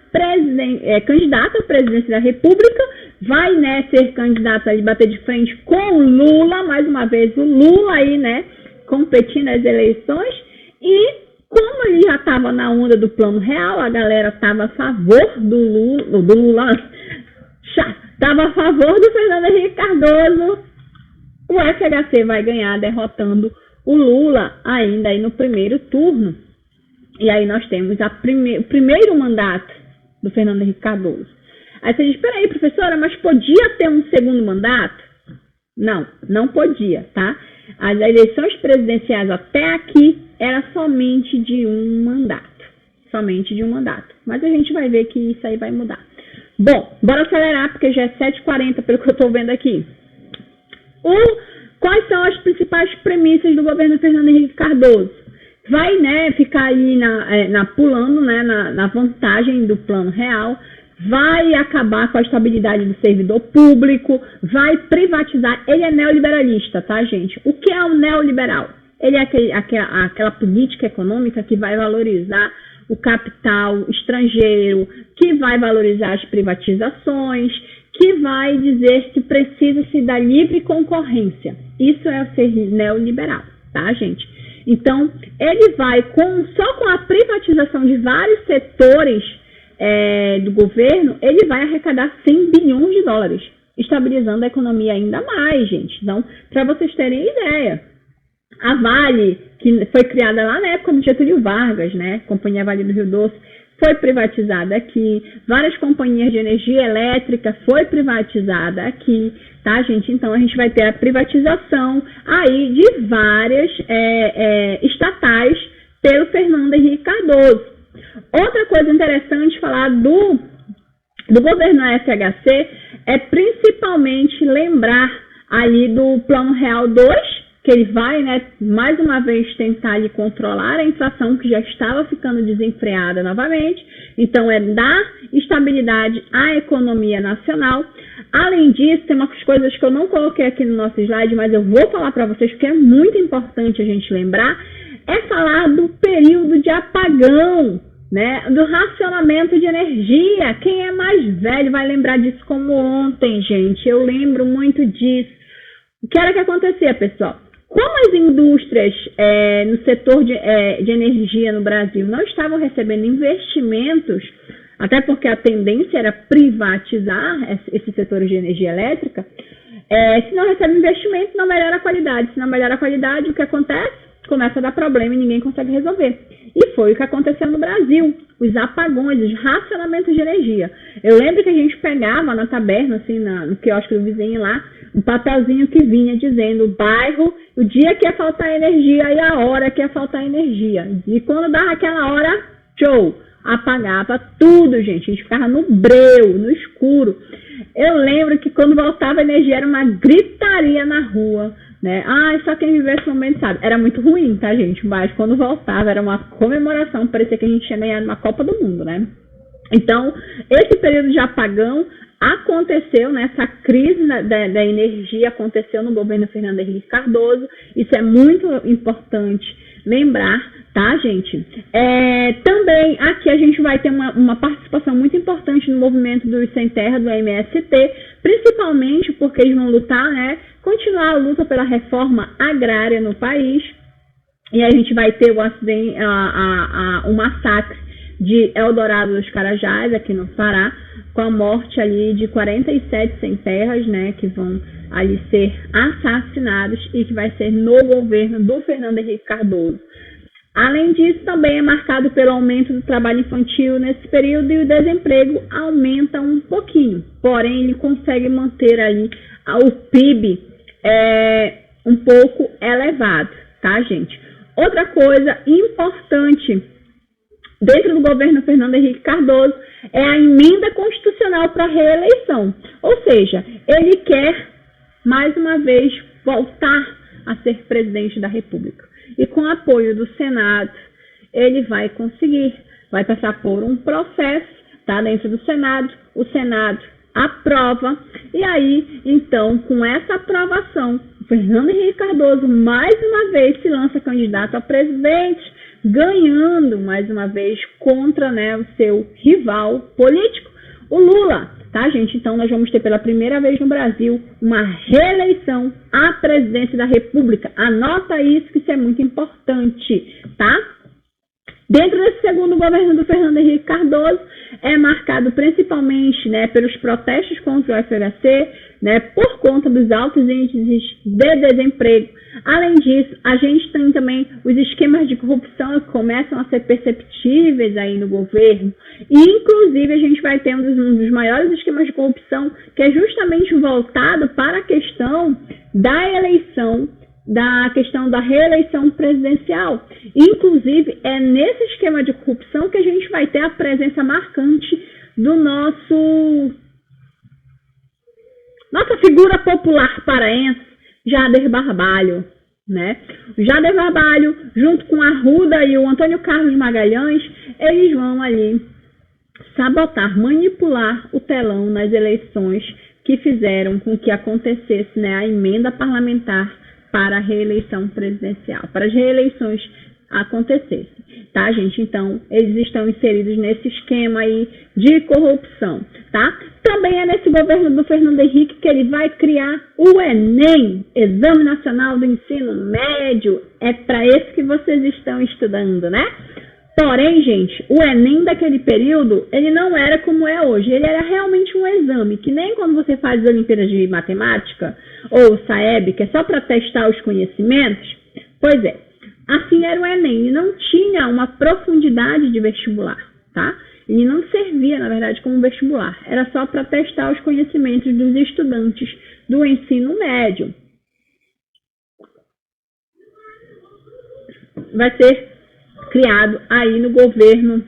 candidato à presidência da República, vai, né, ser candidato a bater de frente com o Lula, mais uma vez o Lula aí, né, competindo nas eleições, e como ele já estava na onda do Plano Real, a galera estava a favor do Lula, estava a favor do Fernando Henrique Cardoso, o FHC vai ganhar derrotando o Lula ainda aí no primeiro turno. E aí nós temos o primeiro mandato do Fernando Henrique Cardoso. Aí você diz, peraí, professora, mas podia ter um segundo mandato? Não, não podia, tá? As eleições presidenciais até aqui era somente de um mandato. Somente de um mandato. Mas a gente vai ver que isso aí vai mudar. Bom, bora acelerar, porque já é 7h40 pelo que eu estou vendo aqui. Quais são as principais premissas do governo Fernando Henrique Cardoso? Vai, né, ficar aí pulando, né, na vantagem do Plano Real, vai acabar com a estabilidade do servidor público, vai privatizar. Ele é neoliberalista, tá, gente? O que é um neoliberal? Ele é aquela política econômica que vai valorizar o capital estrangeiro, que vai valorizar as privatizações, que vai dizer que precisa se dar livre concorrência. Isso é ser neoliberal, tá, gente? Então, ele vai, só com a privatização de vários setores do governo, ele vai arrecadar 100 bilhões de dólares, estabilizando a economia ainda mais, gente. Então, para vocês terem ideia, a Vale, que foi criada lá na época do Getúlio Vargas, né, Companhia Vale do Rio Doce, foi privatizada aqui, várias companhias de energia elétrica foi privatizada aqui, tá, gente? Então, a gente vai ter a privatização aí de várias estatais pelo Fernando Henrique Cardoso. Outra coisa interessante falar do governo FHC é principalmente lembrar ali do Plano Real 2, que ele vai, né, mais uma vez tentar ali controlar a inflação que já estava ficando desenfreada novamente. Então, é dar estabilidade à economia nacional. Além disso, tem umas coisas que eu não coloquei aqui no nosso slide, mas eu vou falar para vocês porque é muito importante a gente lembrar, é falar do período de apagão, né, do racionamento de energia. Quem é mais velho vai lembrar disso como ontem, gente. Eu lembro muito disso. O que era que acontecia, pessoal? Como as indústrias no setor de energia no Brasil não estavam recebendo investimentos, até porque a tendência era privatizar esses setores de energia elétrica, se não recebe investimento, não melhora a qualidade. Se não melhora a qualidade, o que acontece? Começa a dar problema e ninguém consegue resolver. E foi o que aconteceu no Brasil, os apagões, os racionamentos de energia. Eu lembro que a gente pegava na taberna, assim, no quiosque do vizinho lá, um papelzinho que vinha dizendo o bairro, o dia que ia faltar energia e a hora que ia faltar energia. E quando dava aquela hora, show, apagava tudo, gente. A gente ficava no breu, no escuro. Eu lembro que quando voltava a energia era uma gritaria na rua, né? Só quem viveu esse momento sabe. Era muito ruim, tá, gente? Mas quando voltava era uma comemoração, parecia que a gente tinha ganhado uma Copa do Mundo, né? Então, esse período de apagão aconteceu, né? Essa crise da energia aconteceu no governo Fernando Henrique Cardoso. Isso é muito importante lembrar, tá, gente? Também aqui a gente vai ter uma participação muito importante no movimento dos Sem Terra, do MST, principalmente porque eles vão lutar, né? Continuar a luta pela reforma agrária no país. E a gente vai ter o acidente, o massacre de Eldorado dos Carajás, aqui no Pará, com a morte ali de 47 sem terras, né, que vão ali ser assassinados e que vai ser no governo do Fernando Henrique Cardoso. Além disso, também é marcado pelo aumento do trabalho infantil nesse período e o desemprego aumenta um pouquinho, porém ele consegue manter ali o PIB um pouco elevado, tá, gente? Outra coisa importante dentro do governo Fernando Henrique Cardoso, é a emenda constitucional para a reeleição. Ou seja, ele quer, mais uma vez, voltar a ser presidente da República. E com o apoio do Senado, ele vai conseguir, vai passar por um processo, tá, dentro do Senado, o Senado aprova, e aí, então, com essa aprovação, o Fernando Henrique Cardoso, mais uma vez, se lança candidato a presidente, ganhando, mais uma vez, contra, né, o seu rival político, o Lula, tá, gente? Então, nós vamos ter pela primeira vez no Brasil uma reeleição à presidência da República. Anota isso, que isso é muito importante, tá? Dentro desse segundo governo do Fernando Henrique Cardoso, é marcado principalmente, né, pelos protestos contra o FHC, né, por conta dos altos índices de desemprego. Além disso, a gente tem também os esquemas de corrupção que começam a ser perceptíveis aí no governo. E, inclusive, a gente vai ter um dos maiores esquemas de corrupção, que é justamente voltado para a questão da eleição, da questão da reeleição presidencial. Inclusive, é nesse esquema de corrupção que a gente vai ter a presença marcante do nossa figura popular paraense, Jader Barbalho, né? O Jader Barbalho, junto com a Arruda e o Antônio Carlos Magalhães, eles vão ali sabotar, manipular o telão nas eleições que fizeram com que acontecesse, né, a emenda parlamentar para a reeleição presidencial, para as reeleições acontecessem, tá, gente? Então, eles estão inseridos nesse esquema aí de corrupção, tá? Também é nesse governo do Fernando Henrique que ele vai criar o Enem, Exame Nacional do Ensino Médio. É para esse que vocês estão estudando, né? Porém, gente, o Enem daquele período, ele não era como é hoje. Ele era realmente um exame, que nem quando você faz as Olimpíadas de Matemática, ou o SAEB, que é só para testar os conhecimentos. Pois é, assim era o Enem. Ele não tinha uma profundidade de vestibular, tá? Ele não servia, na verdade, como vestibular. Era só para testar os conhecimentos dos estudantes do ensino médio. Vai ser criado aí no governo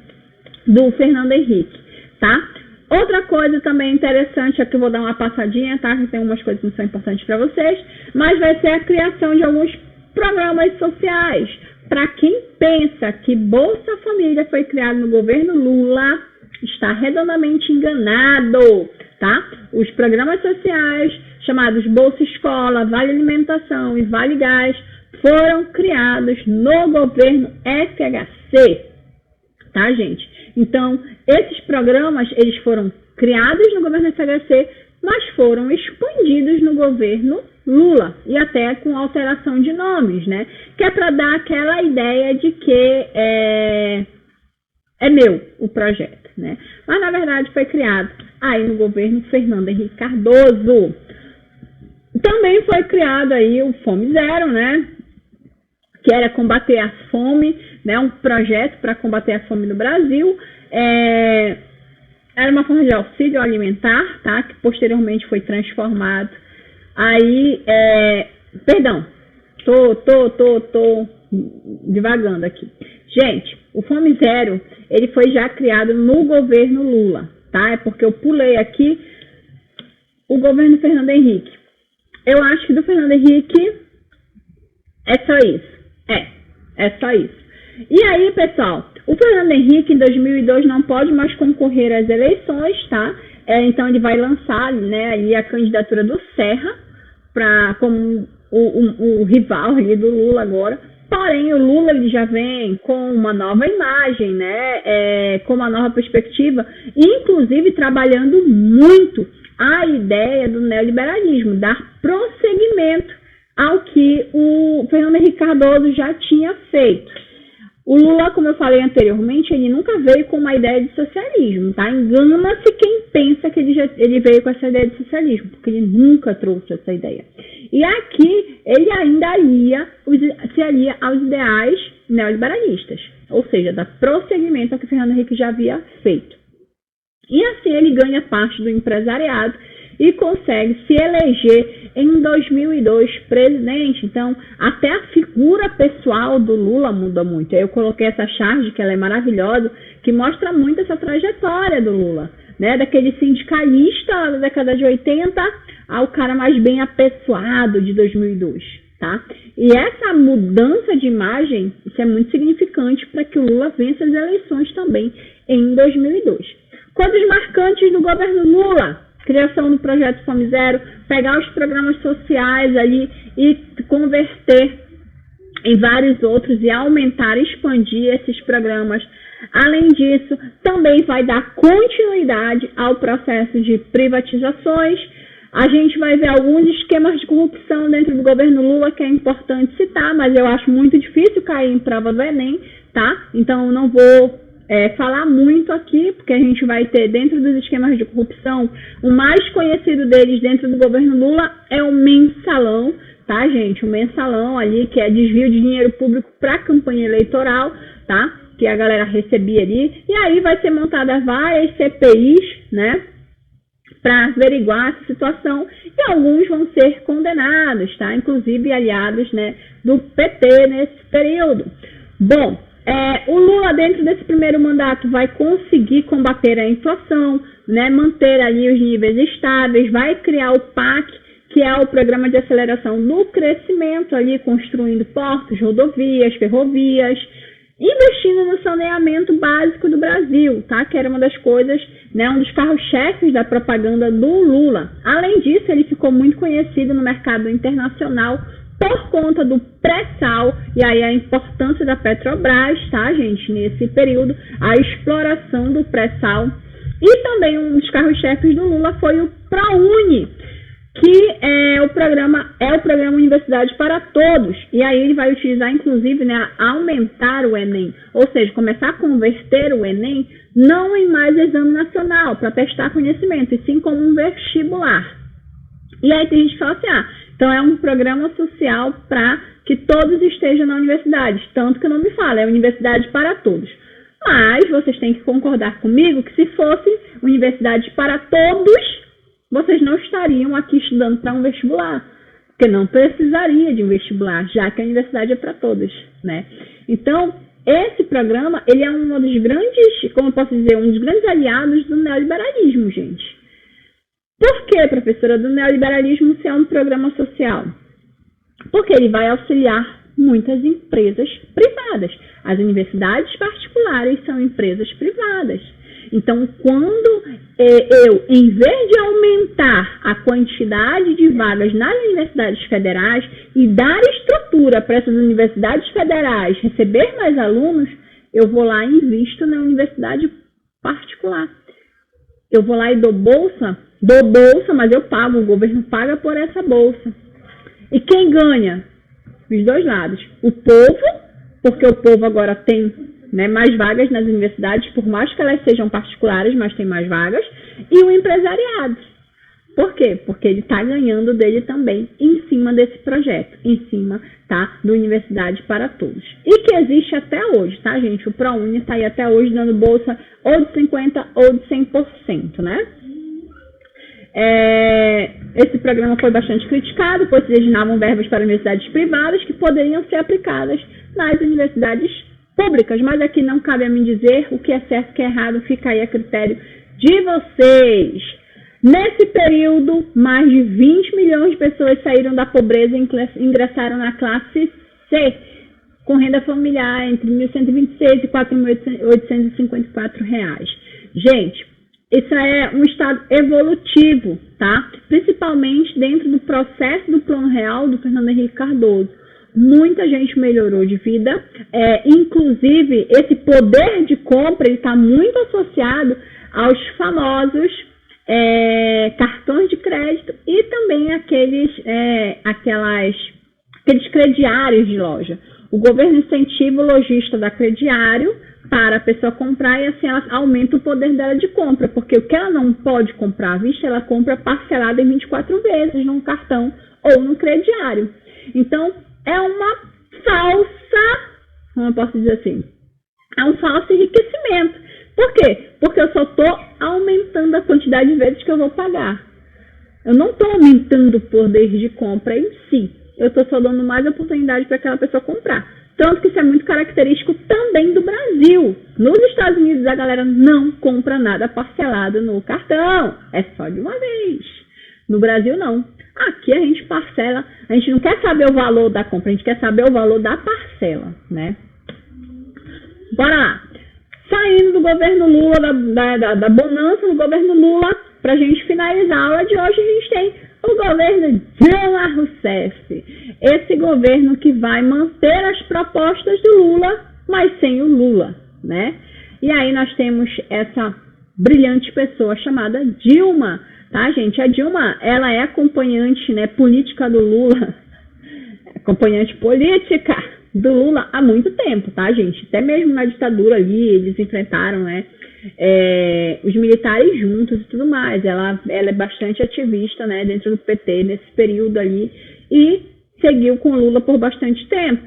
do Fernando Henrique, tá? Outra coisa também interessante, aqui eu vou dar uma passadinha, tá? Que tem umas coisas que não são importantes para vocês, mas vai ser a criação de alguns programas sociais. Para quem pensa que Bolsa Família foi criado no governo Lula, está redondamente enganado, tá? Os programas sociais, chamados Bolsa Escola, Vale Alimentação e Vale Gás, foram criados no governo FHC, tá, gente? Então, esses programas, eles foram criados no governo FHC, mas foram expandidos no governo Lula, e até com alteração de nomes, né? Que é para dar aquela ideia de que é meu o projeto, né? Mas, na verdade, foi criado aí no governo Fernando Henrique Cardoso. Também foi criado aí o Fome Zero, né? Que era combater a fome, né, um projeto para combater a fome no Brasil. Era uma forma de auxílio alimentar, tá, que posteriormente foi transformado. Aí, perdão, tô divagando aqui. Gente, o Fome Zero, ele foi já criado no governo Lula, tá? É porque eu pulei aqui o governo Fernando Henrique. Eu acho que do Fernando Henrique é só isso. É só isso. E aí, pessoal, o Fernando Henrique, em 2002, não pode mais concorrer às eleições, tá? Então, ele vai lançar, né, ali a candidatura do Serra como o rival ali do Lula agora. Porém, o Lula ele já vem com uma nova imagem, né? Com uma nova perspectiva, inclusive trabalhando muito a ideia do neoliberalismo, dar prosseguimento ao que o Fernando Henrique Cardoso já tinha feito. O Lula, como eu falei anteriormente, ele nunca veio com uma ideia de socialismo, tá? Engana-se quem pensa que ele veio com essa ideia de socialismo, porque ele nunca trouxe essa ideia. E aqui, ele ainda se alia aos ideais neoliberalistas, ou seja, dá prosseguimento ao que o Fernando Henrique já havia feito. E assim ele ganha parte do empresariado e consegue se eleger em 2002 presidente. Então, até a figura pessoal do Lula muda muito. Eu coloquei essa charge, que ela é maravilhosa, que mostra muito essa trajetória do Lula, né? Daquele sindicalista da década de 80 ao cara mais bem apessoado de 2002, tá? E essa mudança de imagem, isso é muito significante para que o Lula vença as eleições também em 2002. Coisas marcantes do governo Lula: criação do projeto Fome Zero, pegar os programas sociais ali e converter em vários outros e aumentar, expandir esses programas. Além disso, também vai dar continuidade ao processo de privatizações. A gente vai ver alguns esquemas de corrupção dentro do governo Lula que é importante citar, mas eu acho muito difícil cair em prova do Enem, tá? Então eu não vou falar muito aqui, porque a gente vai ter dentro dos esquemas de corrupção, o mais conhecido deles dentro do governo Lula é o mensalão, tá, gente? O mensalão ali, que é desvio de dinheiro público para campanha eleitoral, tá? Que a galera recebia ali. E aí vai ser montada várias CPIs, né? Para averiguar essa situação, e alguns vão ser condenados, tá? Inclusive aliados, né, do PT nesse período. Bom, o Lula, dentro desse primeiro mandato, vai conseguir combater a inflação, né, manter ali os níveis estáveis, vai criar o PAC, que é o Programa de Aceleração do Crescimento, ali construindo portos, rodovias, ferrovias, investindo no saneamento básico do Brasil, tá? Que era uma das coisas, né, um dos carros-chefes da propaganda do Lula. Além disso, ele ficou muito conhecido no mercado internacional por conta do pré-sal, e aí a importância da Petrobras, tá, gente, nesse período, a exploração do pré-sal. E também um dos carros-chefes do Lula foi o ProUni, que é o programa Universidade para Todos, e aí ele vai utilizar, inclusive, né, aumentar o Enem, ou seja, começar a converter o Enem não em mais exame nacional, para testar conhecimento, e sim como um vestibular. E aí tem gente que fala assim, então é um programa social para que todos estejam na universidade, tanto que o nome fala, é Universidade para Todos. Mas vocês têm que concordar comigo que se fosse Universidade para Todos, vocês não estariam aqui estudando para um vestibular, porque não precisaria de um vestibular, já que a universidade é para todos, né? Então, esse programa, ele é um dos grandes, como eu posso dizer, um dos grandes aliados do neoliberalismo, gente. Por que, professora, do neoliberalismo ser um programa social? Porque ele vai auxiliar muitas empresas privadas. As universidades particulares são empresas privadas. Então, quando eu, em vez de aumentar a quantidade de vagas nas universidades federais e dar estrutura para essas universidades federais receber mais alunos, eu vou lá e invisto na universidade particular. Eu vou lá e dou bolsa, mas eu pago, o governo paga por essa bolsa. E quem ganha? Os dois lados. O povo, porque o povo agora tem, né, mais vagas nas universidades, por mais que elas sejam particulares, mas tem mais vagas, e o empresariado. Por quê? Porque ele está ganhando dele também em cima desse projeto, em cima, tá, do Universidade para Todos. E que existe até hoje, tá, gente? O ProUni está aí até hoje dando bolsa ou de 50% ou de 100%, né? Esse programa foi bastante criticado, pois se destinavam verbas para universidades privadas que poderiam ser aplicadas nas universidades públicas, mas aqui não cabe a mim dizer o que é certo e o que é errado, fica aí a critério de vocês. Nesse período, mais de 20 milhões de pessoas saíram da pobreza e ingressaram na classe C, com renda familiar entre R$ 1.126 e R$ 4.854. Gente, isso é um estado evolutivo, tá? Principalmente dentro do processo do Plano Real do Fernando Henrique Cardoso. Muita gente melhorou de vida, inclusive esse poder de compra está muito associado aos famosos cartões de crédito e também aqueles crediários de loja. O governo incentiva o lojista da crediário para a pessoa comprar e assim ela aumenta o poder dela de compra, porque o que ela não pode comprar à vista, ela compra parcelado em 24 vezes num cartão ou no crediário. Então, é uma falsa, como eu posso dizer assim, é um falso enriquecimento. Por quê? Porque eu só estou aumentando a quantidade de vezes que eu vou pagar. Eu não estou aumentando o poder de compra em si. Eu estou só dando mais oportunidade para aquela pessoa comprar. Tanto que isso é muito característico também do Brasil. Nos Estados Unidos, a galera não compra nada parcelado no cartão. É só de uma vez. No Brasil, não. Aqui a gente parcela. A gente não quer saber o valor da compra, a gente quer saber o valor da parcela, né? Bora lá. Saindo do governo Lula, da bonança do governo Lula, para a gente finalizar a aula de hoje, a gente tem o governo Dilma Rousseff. Esse governo que vai manter as propostas do Lula, mas sem o Lula, né? E aí nós temos essa brilhante pessoa chamada Dilma, tá, gente? A Dilma, ela é acompanhante, né, política do Lula, acompanhante política do Lula há muito tempo, tá, gente? Até mesmo na ditadura ali, eles enfrentaram, né, os militares juntos e tudo mais. Ela é bastante ativista, né, dentro do PT nesse período ali e seguiu com Lula por bastante tempo.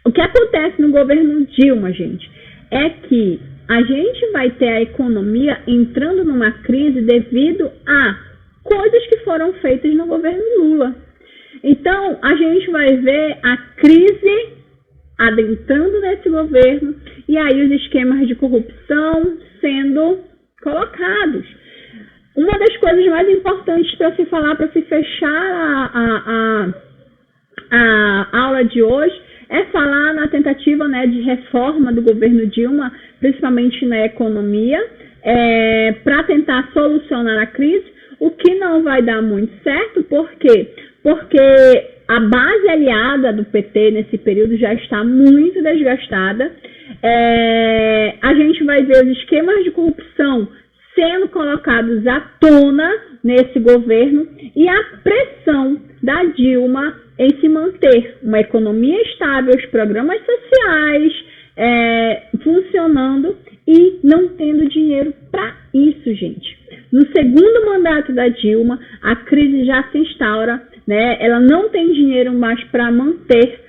O que acontece no governo Dilma, gente, é que a gente vai ter a economia entrando numa crise devido a coisas que foram feitas no governo Lula. Então, a gente vai ver a crise adentrando nesse governo e aí os esquemas de corrupção sendo colocados. Uma das coisas mais importantes para se falar, para se fechar a aula de hoje, é falar na tentativa, né, de reforma do governo Dilma, principalmente na economia, para tentar solucionar a crise, o que não vai dar muito certo. Por quê? Porque a base aliada do PT nesse período já está muito desgastada. A gente vai ver os esquemas de corrupção sendo colocados à tona nesse governo e a pressão da Dilma em se manter uma economia estável, os programas sociais funcionando e não tendo dinheiro para isso, gente. No segundo mandato da Dilma, a crise já se instaura, né? Ela não tem dinheiro mais para manter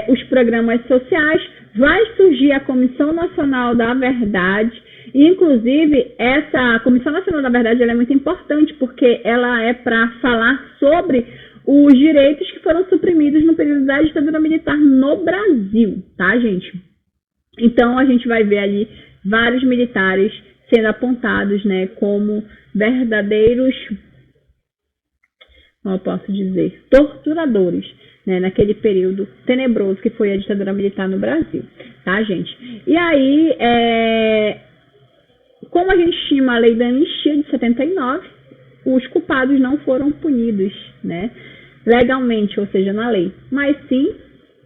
os programas sociais. Vai surgir a Comissão Nacional da Verdade. E, inclusive, essa Comissão Nacional da Verdade ela é muito importante porque ela é para falar sobre os direitos que foram suprimidos no período da ditadura militar no Brasil, tá, gente? Então, a gente vai ver ali vários militares sendo apontados, né, como verdadeiros, como eu posso dizer, torturadores, né, naquele período tenebroso que foi a ditadura militar no Brasil, tá, gente? E aí, como a gente estima a lei da anistia de 79, os culpados não foram punidos, né, legalmente, ou seja, na lei, mas sim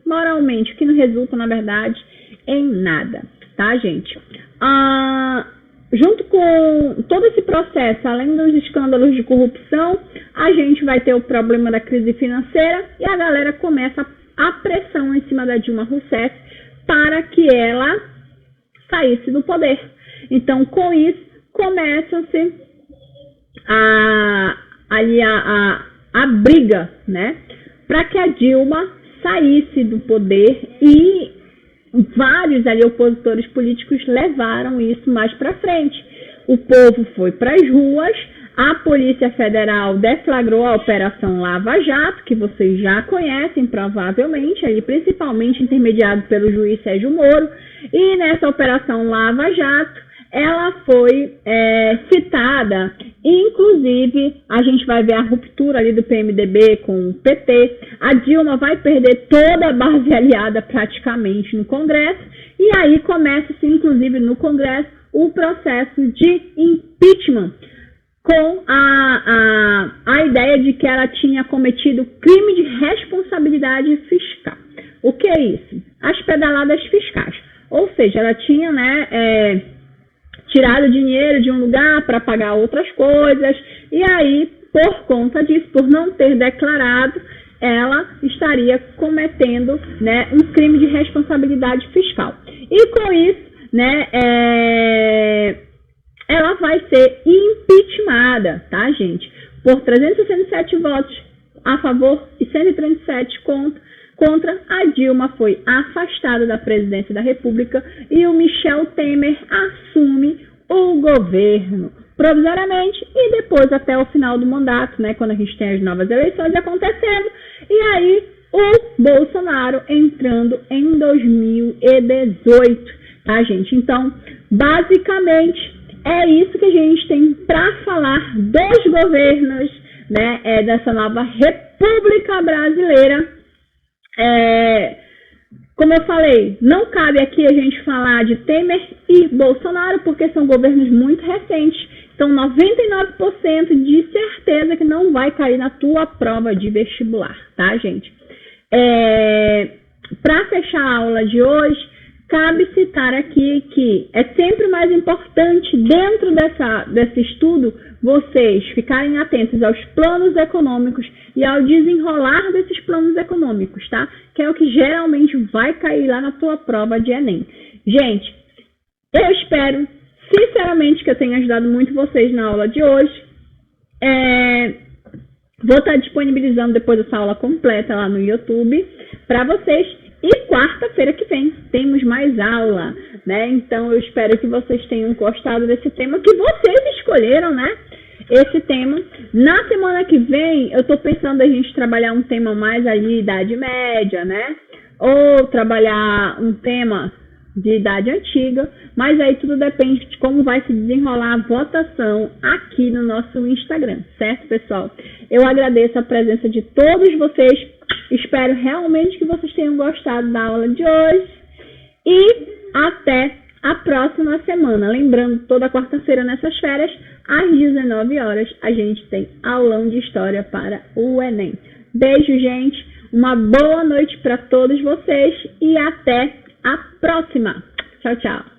moralmente, o que não resulta, na verdade, em nada, tá, gente? Junto com todo esse processo, além dos escândalos de corrupção, a gente vai ter o problema da crise financeira e a galera começa a pressão em cima da Dilma Rousseff para que ela saísse do poder. Então, com isso, começa-se a briga, né, para que a Dilma saísse do poder e vários ali opositores políticos levaram isso mais para frente. O povo foi para as ruas, a Polícia Federal deflagrou a Operação Lava Jato, que vocês já conhecem provavelmente, ali principalmente intermediado pelo juiz Sérgio Moro, e nessa Operação Lava Jato ela foi citada, inclusive a gente vai ver a ruptura ali do PMDB com o PT, a Dilma vai perder toda a base aliada praticamente no Congresso, e aí começa-se inclusive no Congresso o processo de impeachment, com a ideia de que ela tinha cometido crime de responsabilidade fiscal. O que é isso? As pedaladas fiscais, ou seja, ela tinha, né, tirado dinheiro de um lugar para pagar outras coisas, e aí, por conta disso, por não ter declarado, ela estaria cometendo, né, um crime de responsabilidade fiscal. E com isso, né, ela vai ser impeachmentada, tá, gente? Por 367 votos a favor e 137 contra, a Dilma foi afastada da presidência da República e o Michel Temer assume o governo. provisoriamente e depois até o final do mandato, né, quando a gente tem as novas eleições acontecendo, e aí o Bolsonaro entrando em 2018, tá, gente? Então, basicamente, é isso que a gente tem para falar dos governos, né, dessa nova República Brasileira. Como eu falei, não cabe aqui a gente falar de Temer e Bolsonaro, porque são governos muito recentes. Então, 99% de certeza que não vai cair na tua prova de vestibular, tá, gente? Para fechar a aula de hoje, cabe citar aqui que é sempre mais importante, dentro desse estudo, vocês ficarem atentos aos planos econômicos e ao desenrolar desses planos econômicos, tá? Que é o que geralmente vai cair lá na tua prova de Enem. Gente, eu espero, sinceramente, que eu tenha ajudado muito vocês na aula de hoje. Vou estar disponibilizando depois dessa aula completa lá no YouTube para vocês. E quarta-feira que vem temos mais aula, né? Então eu espero que vocês tenham gostado desse tema que vocês escolheram, né? Esse tema. Na semana que vem eu tô pensando a gente trabalhar um tema mais ali, Idade Média, né? Ou trabalhar um tema de Idade Antiga, mas aí tudo depende de como vai se desenrolar a votação aqui no nosso Instagram, certo, pessoal? Eu agradeço a presença de todos vocês, espero realmente que vocês tenham gostado da aula de hoje e até a próxima semana. Lembrando, toda quarta-feira nessas férias, às 19 horas, a gente tem aulão de história para o Enem. Beijo, gente, uma boa noite para todos vocês e até a próxima. Tchau, tchau.